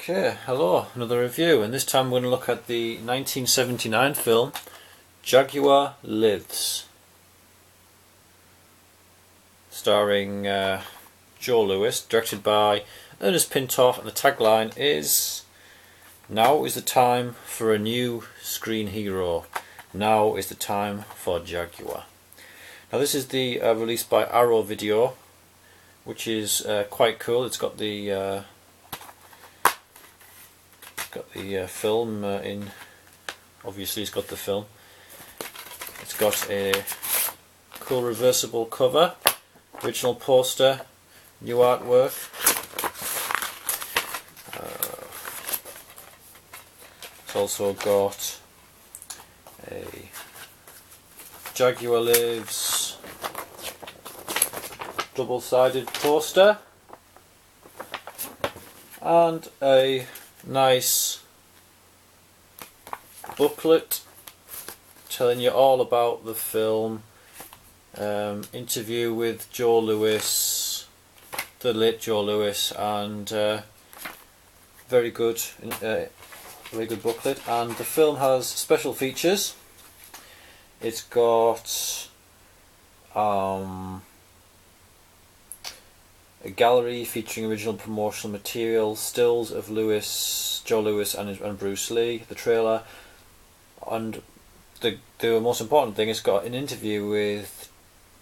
Okay, hello, another review, and this time we're going to look at the 1979 film Jaguar Lives, starring Joe Lewis, directed by Ernest Pintoff, and the tagline is "Now is the time for a new screen hero. Now is the time for Jaguar." Now this is the released by Arrow Video, which is quite cool. It's got the film in. Obviously, it's got the film. It's got a cool reversible cover, original poster, new artwork. It's also got a Jaguar Lives double-sided poster and a nice booklet telling you all about the film, interview with Joe Lewis, the late Joe Lewis, and very good booklet. And the film has special features. It's got a gallery featuring original promotional material, stills of Joe Lewis and Bruce Lee, the trailer, and the most important thing, it's got an interview with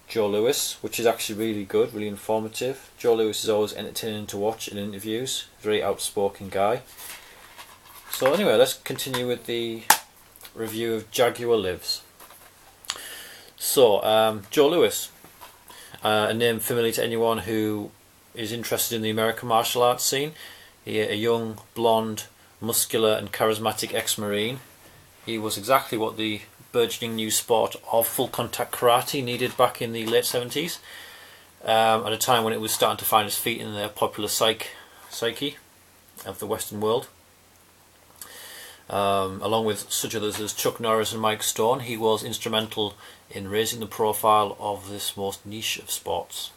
Joe Lewis, which is actually really good, really informative. Joe Lewis is always entertaining to watch in interviews, very outspoken guy. So anyway, let's continue with the review of Jaguar Lives. So, Joe Lewis, a name familiar to anyone who is interested in the American martial arts scene. A young, blonde, muscular and charismatic ex-Marine. He was exactly what the burgeoning new sport of full contact karate needed back in the late 70s, at a time when it was starting to find its feet in the popular psyche of the Western world. Along with such others as Chuck Norris and Mike Stone, he was instrumental in raising the profile of this most niche of sports.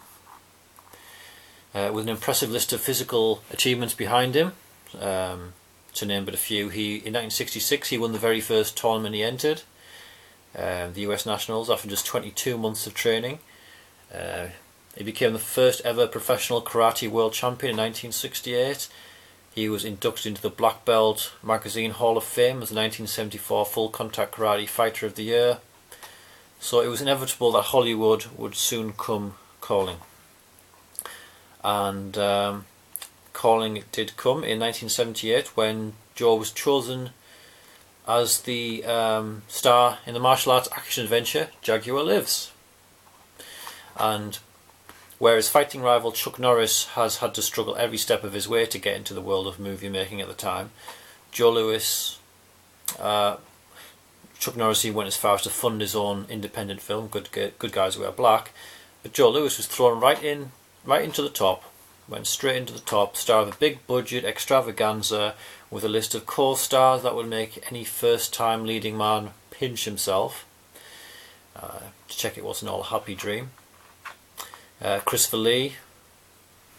With an impressive list of physical achievements behind him, to name but a few, in 1966 he won the very first tournament he entered, the US Nationals, after just 22 months of training. He became the first ever professional karate world champion in 1968. He was inducted into the Black Belt Magazine Hall of Fame as the 1974 Full Contact Karate Fighter of the Year. So it was inevitable that Hollywood would soon come calling. And calling did come in 1978 when Joe was chosen as the star in the martial arts action adventure Jaguar Lives. And whereas fighting rival Chuck Norris has had to struggle every step of his way to get into the world of movie making at the time, Joe Lewis, Chuck Norris, he went as far as to fund his own independent film, Good Guys Wear Black, but Joe Lewis was thrown right into the top, went straight into the top, star of a big budget extravaganza with a list of co-stars that would make any first time leading man pinch himself, to check it wasn't all a happy dream. Christopher Lee,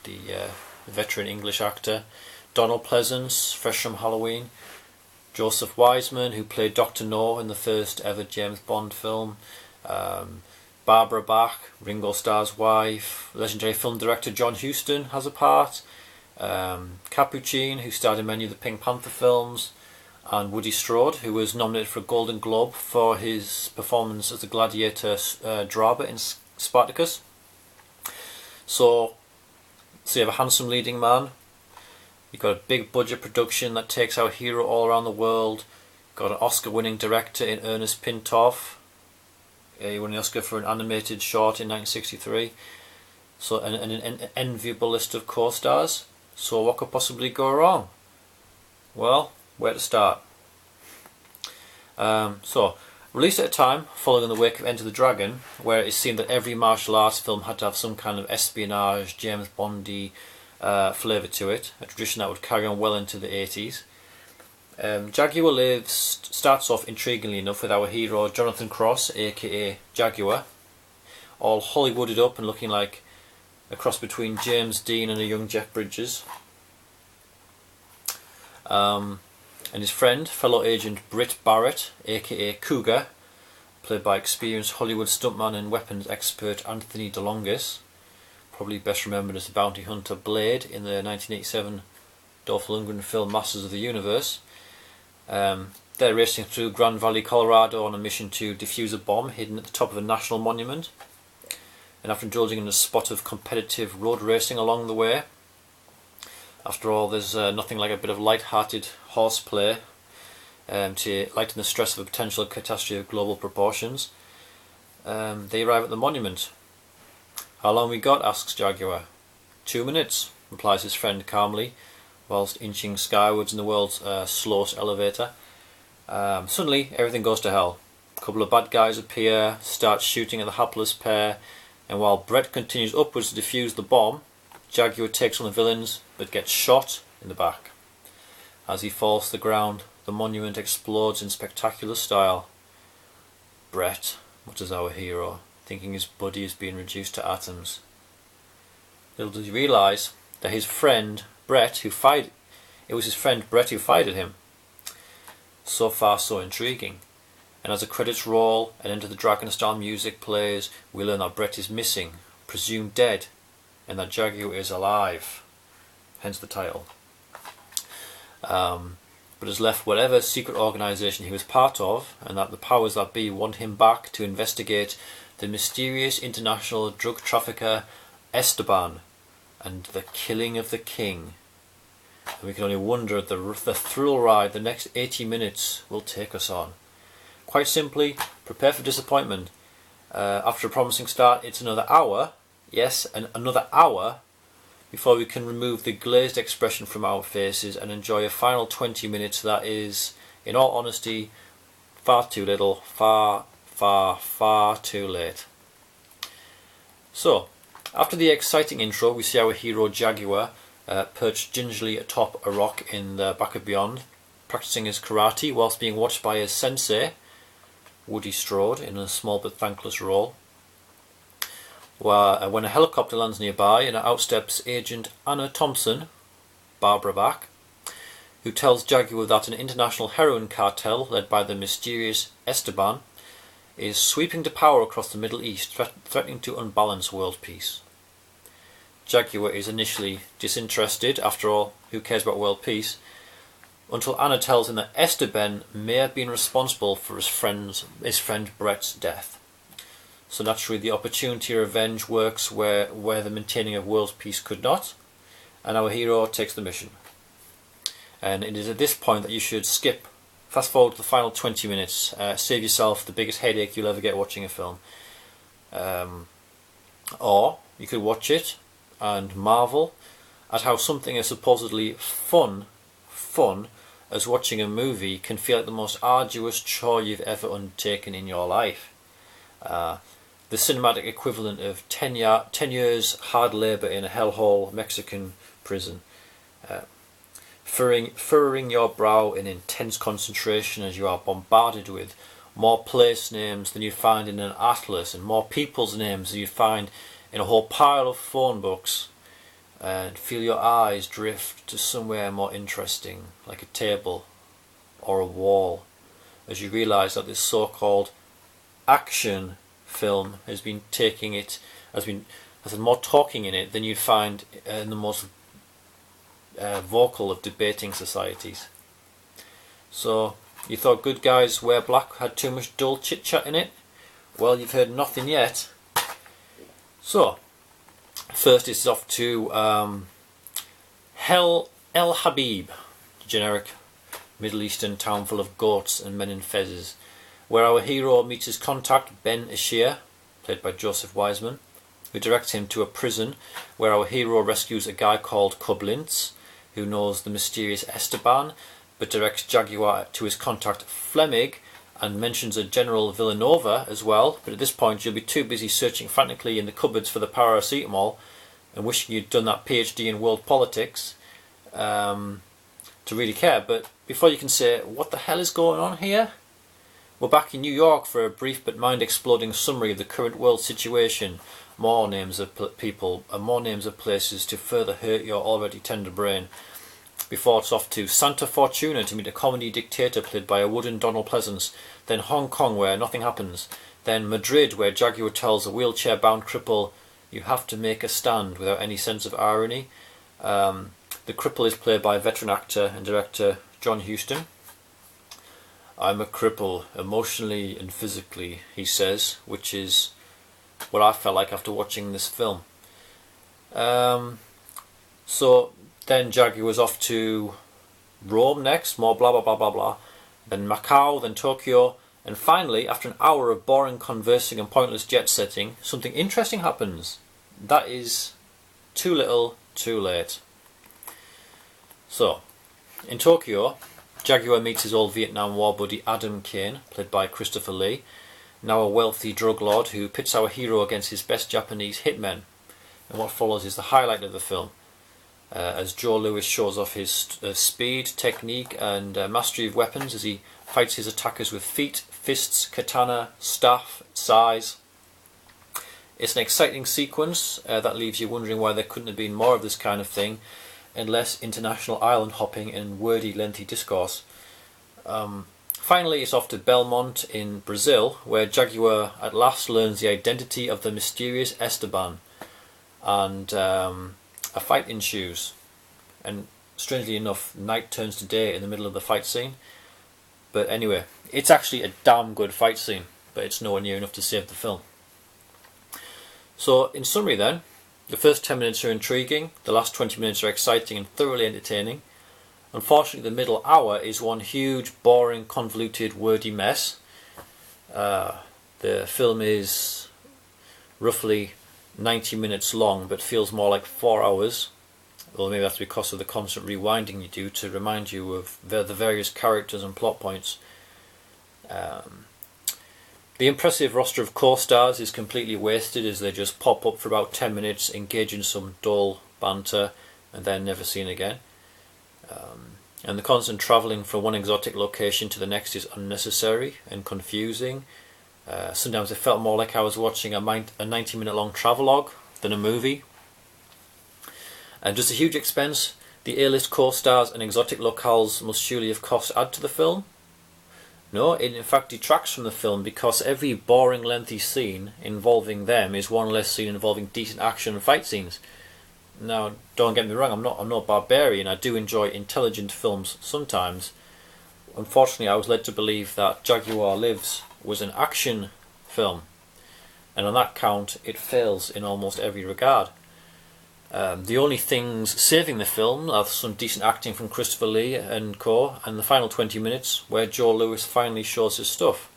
the veteran English actor, Donald Pleasance, fresh from Halloween, Joseph Wiseman, who played Dr. No in the first ever James Bond film, Barbara Bach, Ringo Starr's wife, legendary film director John Huston has a part, Capuchin, who starred in many of the Pink Panther films, and Woody Strode, who was nominated for a Golden Globe for his performance as the gladiator Draba in Spartacus. So you have a handsome leading man, you've got a big budget production that takes our hero all around the world, got an Oscar winning director in Ernest Pintoff. He won the Oscar for an animated short in 1963. So an enviable list of co-stars. So what could possibly go wrong? Well, where to start? Released at a time following in the wake of Enter the Dragon, where it seemed that every martial arts film had to have some kind of espionage, James Bondy flavour to it, a tradition that would carry on well into the 80s. Jaguar Lives starts off intriguingly enough with our hero Jonathan Cross, aka Jaguar, all Hollywooded up and looking like a cross between James Dean and a young Jeff Bridges. And his friend, fellow agent Britt Barrett, aka Cougar, played by experienced Hollywood stuntman and weapons expert Anthony DeLongis, probably best remembered as the bounty hunter Blade in the 1987 Dolph Lundgren film Masters of the Universe. They're racing through Grand Valley, Colorado on a mission to defuse a bomb hidden at the top of a national monument. And after indulging in a spot of competitive road racing along the way, after all, there's nothing like a bit of light-hearted horseplay to lighten the stress of a potential catastrophe of global proportions. They arrive at the monument. "How long we got?" asks Jaguar. 2 minutes, replies his friend calmly, whilst inching skywards in the world's slowest elevator. Suddenly, everything goes to hell. A couple of bad guys appear, start shooting at the hapless pair, and while Brett continues upwards to defuse the bomb, Jaguar takes on the villains, but gets shot in the back. As he falls to the ground, the monument explodes in spectacular style. "Brett," mutters our hero, thinking his buddy is being reduced to atoms. Little does he realise that his friend Brett, it was his friend Brett who fired at him. So far, so intriguing. And as the credits roll and Enter the Dragon style music plays, we learn that Brett is missing, presumed dead, and that Jaguar is alive. Hence the title. But has left whatever secret organisation he was part of, and that the powers that be want him back to investigate the mysterious international drug trafficker Esteban and the killing of the king. And we can only wonder at the thrill ride the next 80 minutes will take us on. Quite simply, prepare for disappointment. After a promising start, it's another hour, yes, and another hour, before we can remove the glazed expression from our faces and enjoy a final 20 minutes that is, in all honesty, far too little, far, far, far too late. So, after the exciting intro, we see our hero Jaguar perched gingerly atop a rock in the back of beyond, practicing his karate whilst being watched by his sensei, Woody Strode, in a small but thankless role. When a helicopter lands nearby and out steps Agent Anna Thompson, Barbara Bach, who tells Jaguar that an international heroin cartel led by the mysterious Esteban is sweeping to power across the Middle East, threatening to unbalance world peace. Jaguar is initially disinterested. After all, who cares about world peace? Until Anna tells him that Esteban may have been responsible for his friend Brett's death. So naturally the opportunity to revenge works where the maintaining of world peace could not, and our hero takes the mission. And it is at this point that you should fast forward to the final 20 minutes, save yourself the biggest headache you'll ever get watching a film. Or you could watch it and marvel at how something as supposedly fun as watching a movie can feel like the most arduous chore you've ever undertaken in your life. The cinematic equivalent of 10 years hard labour in a hellhole Mexican prison. Furrowing your brow in intense concentration as you are bombarded with more place names than you'd find in an atlas and more people's names than you'd find in a whole pile of phone books, and feel your eyes drift to somewhere more interesting, like a table or a wall, as you realise that this so-called action film has more talking in it than you'd find in the most vocal of debating societies. So, you thought Good Guys Wear Black had too much dull chit-chat in it? Well, you've heard nothing yet. So, first it's off to El Habib, generic Middle Eastern town full of goats and men in fezzes, where our hero meets his contact Ben Ashir, played by Joseph Wiseman, who directs him to a prison where our hero rescues a guy called Kublintz, who knows the mysterious Esteban, but directs Jaguar to his contact Fleming, and mentions a General Villanova as well, but at this point you'll be too busy searching frantically in the cupboards for the paracetamol and wishing you'd done that PhD in world politics to really care. But before you can say, what the hell is going on here? We're back in New York for a brief but mind-exploding summary of the current world situation. More names of people and more names of places to further hurt your already tender brain. before it's off to Santa Fortuna to meet a comedy dictator played by a wooden Donald Pleasance, then Hong Kong where nothing happens, then Madrid where Jaguar tells a wheelchair-bound cripple, "You have to make a stand," without any sense of irony. The cripple is played by veteran actor and director John Huston. "I'm a cripple, emotionally and physically," he says, which is what I felt like after watching this film. So then Jaguar was off to Rome next, more blah blah blah blah blah, then Macau, then Tokyo, and finally, after an hour of boring conversing and pointless jet setting, something interesting happens. That is too little, too late. So, in Tokyo, Jaguar meets his old Vietnam War buddy Adam Kane, played by Christopher Lee, now a wealthy drug lord who pits our hero against his best Japanese hitmen. And what follows is the highlight of the film, as Joe Lewis shows off his speed, technique and mastery of weapons as he fights his attackers with feet, fists, katana, staff, sais. It's an exciting sequence that leaves you wondering why there couldn't have been more of this kind of thing and less international island hopping and wordy lengthy discourse. Finally, it's off to Belmont in Brazil, where Jaguar at last learns the identity of the mysterious Esteban, and a fight ensues. And strangely enough, night turns to day in the middle of the fight scene. But anyway, it's actually a damn good fight scene, but it's nowhere near enough to save the film. So, in summary then, the first 10 minutes are intriguing, the last 20 minutes are exciting and thoroughly entertaining. Unfortunately, the middle hour is one huge, boring, convoluted, wordy mess. The film is roughly 90 minutes long, but feels more like 4 hours. Well, maybe that's because of the constant rewinding you do to remind you of the various characters and plot points. The impressive roster of co-stars is completely wasted as they just pop up for about 10 minutes, engage in some dull banter, and then never seen again. And the constant travelling from one exotic location to the next is unnecessary and confusing. Sometimes it felt more like I was watching a 90-minute long travelogue than a movie. And just a huge expense. The A-list co-stars and exotic locales must surely of course add to the film. No, it in fact detracts from the film because every boring lengthy scene involving them is one less scene involving decent action and fight scenes. Now, don't get me wrong, I'm not barbarian. I do enjoy intelligent films sometimes. Unfortunately, I was led to believe that Jaguar Lives was an action film, and on that count, it fails in almost every regard. The only things saving the film are some decent acting from Christopher Lee and co, and the final 20 minutes where Joe Lewis finally shows his stuff.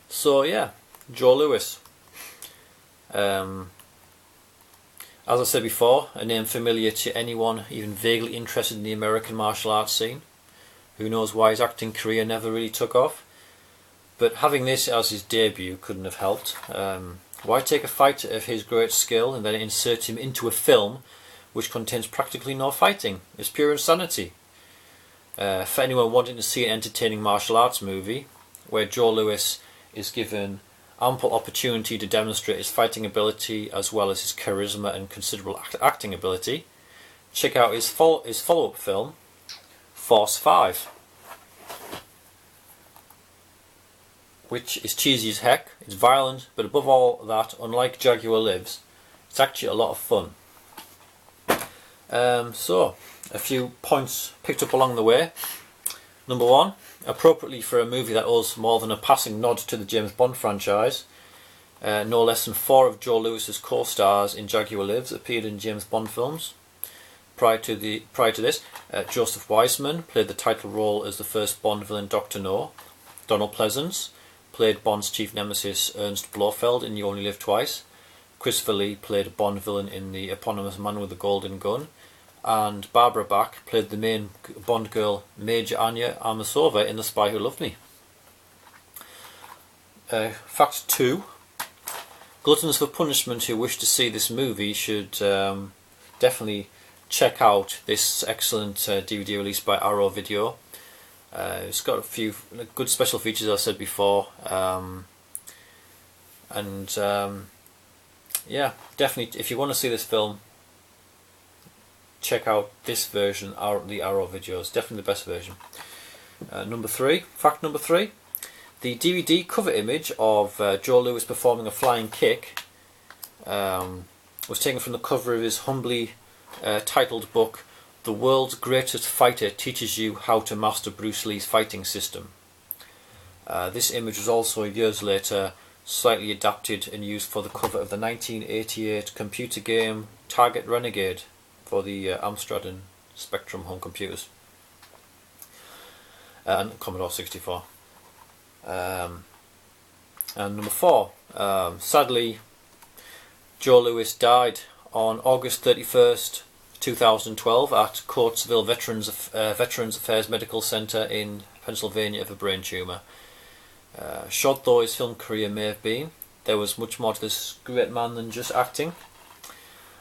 So yeah, Joe Lewis. As I said before, a name familiar to anyone even vaguely interested in the American martial arts scene. Who knows why his acting career never really took off. But having this as his debut couldn't have helped. Why take a fighter of his great skill and then insert him into a film which contains practically no fighting? It's pure insanity. For anyone wanting to see an entertaining martial arts movie, where Joe Lewis is given ample opportunity to demonstrate his fighting ability as well as his charisma and considerable acting ability, check out his follow-up film, Force 5. Which is cheesy as heck, it's violent, but above all that, unlike Jaguar Lives, it's actually a lot of fun. So, a few points picked up along the way. Number one, appropriately for a movie that owes more than a passing nod to the James Bond franchise, no less than 4 of Joe Lewis's co-stars in Jaguar Lives appeared in James Bond films. Prior to this, Joseph Wiseman played the title role as the first Bond villain Dr. No. Donald Pleasance played Bond's chief nemesis Ernst Blofeld in You Only Live Twice. Christopher Lee played a Bond villain in the eponymous Man with the Golden Gun. And Barbara Bach played the main Bond girl Major Anya Armasova in The Spy Who Loved Me. Fact 2. Gluttons for punishment who wish to see this movie should definitely check out this excellent DVD released by Arrow Video. It's got a few good special features, as I said before, yeah, definitely if you want to see this film, check out this version, the Arrow videos. Definitely the best version. Fact number three. The DVD cover image of Joe Louis performing a flying kick was taken from the cover of his humbly titled book, The World's Greatest Fighter Teaches You How to Master Bruce Lee's Fighting System. This image was also years later slightly adapted and used for the cover of the 1988 computer game Target Renegade for the Amstrad and Spectrum home computers and Commodore 64. And number four, sadly Joe Louis died on August 31st 2012 at Coatesville Veterans Affairs Medical Center in Pennsylvania of a brain tumour. Short though his film career may have been, there was much more to this great man than just acting.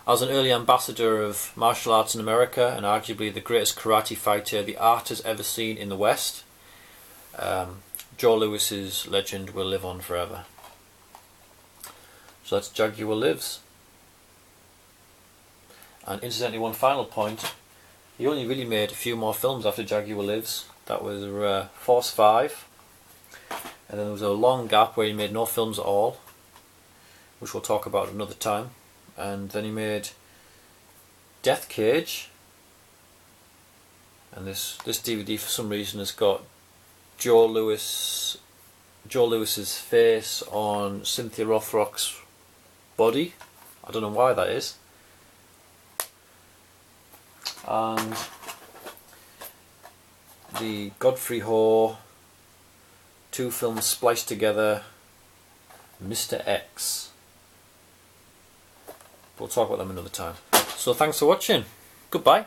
As an early ambassador of martial arts in America and arguably the greatest karate fighter the art has ever seen in the West, Joe Louis's legend will live on forever. So that's Jaguar Lives. And incidentally, one final point, he only really made a few more films after Jaguar Lives. That was Force 5, and then there was a long gap where he made no films at all, which we'll talk about another time. And then he made Death Cage, and this DVD for some reason has got Joe Louis's face on Cynthia Rothrock's body. I don't know why that is. And the Godfrey Ho, two films spliced together, Mr. X. We'll talk about them another time. So thanks for watching. Goodbye.